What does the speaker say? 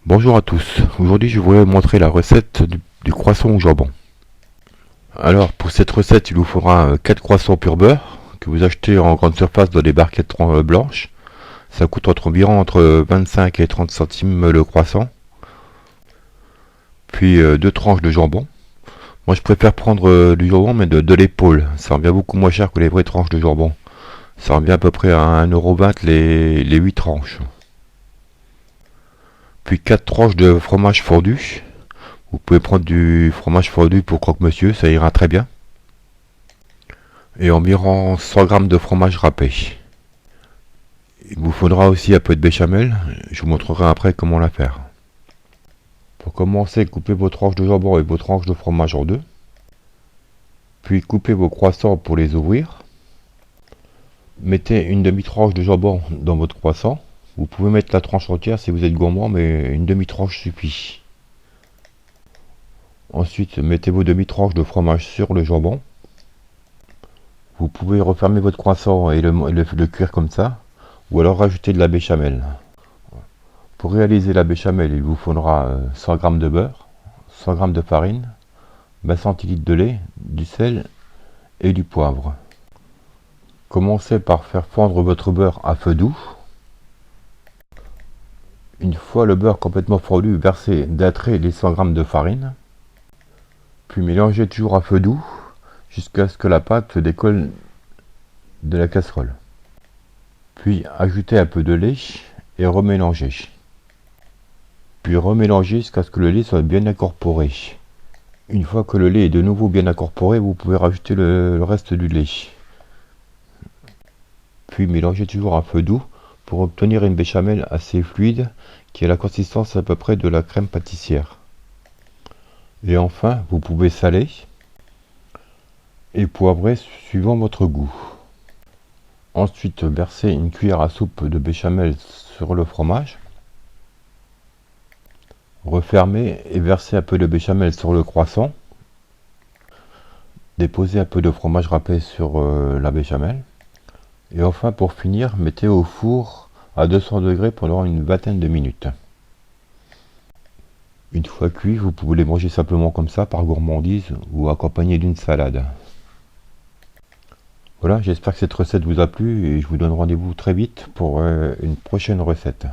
Bonjour à tous, aujourd'hui je voudrais vous montrer la recette du croissant au jambon. Alors pour cette recette il vous faudra 4 croissants pur beurre que vous achetez en grande surface dans des barquettes blanches. Ça coûte environ entre 25 et 30 centimes le croissant. Puis 2 tranches de jambon. Moi je préfère prendre du jambon mais de l'épaule, ça revient beaucoup moins cher que les vraies tranches de jambon. Ça revient à peu près à 1,20 € les 8 tranches. Puis 4 tranches de fromage fondu. Vous pouvez prendre du fromage fondu pour croque-monsieur, ça ira très bien. Et environ 100 g de fromage râpé. Il vous faudra aussi un peu de béchamel, je vous montrerai après comment la faire. Pour commencer, coupez vos tranches de jambon et vos tranches de fromage en deux. Puis coupez vos croissants pour les ouvrir. Mettez une demi-tranche de jambon dans votre croissant. Vous pouvez mettre la tranche entière si vous êtes gourmand, mais une demi-tranche suffit. Ensuite, mettez vos demi-tranches de fromage sur le jambon. Vous pouvez refermer votre croissant et le cuire comme ça, ou alors rajouter de la béchamel. Pour réaliser la béchamel, il vous faudra 100 g de beurre, 100 g de farine, 20 centilitres de lait, du sel et du poivre. Commencez par faire fondre votre beurre à feu doux. Une fois le beurre complètement fondu, versez d'un trait les 100 g de farine. Puis mélangez toujours à feu doux jusqu'à ce que la pâte se décolle de la casserole. Puis ajoutez un peu de lait et remélangez. Puis remélangez jusqu'à ce que le lait soit bien incorporé. Une fois que le lait est de nouveau bien incorporé, vous pouvez rajouter le reste du lait. Puis mélangez toujours à feu doux pour obtenir une béchamel assez fluide qui a la consistance à peu près de la crème pâtissière. Et enfin, vous pouvez saler et poivrer suivant votre goût. Ensuite, versez une cuillère à soupe de béchamel sur le fromage. Refermez et versez un peu de béchamel sur le croissant. Déposez un peu de fromage râpé sur la béchamel. Et enfin, pour finir, mettez au four à 200 degrés pendant une vingtaine de minutes. Une fois cuit, vous pouvez les manger simplement comme ça, par gourmandise, ou accompagné d'une salade. Voilà, j'espère que cette recette vous a plu et je vous donne rendez-vous très vite pour une prochaine recette.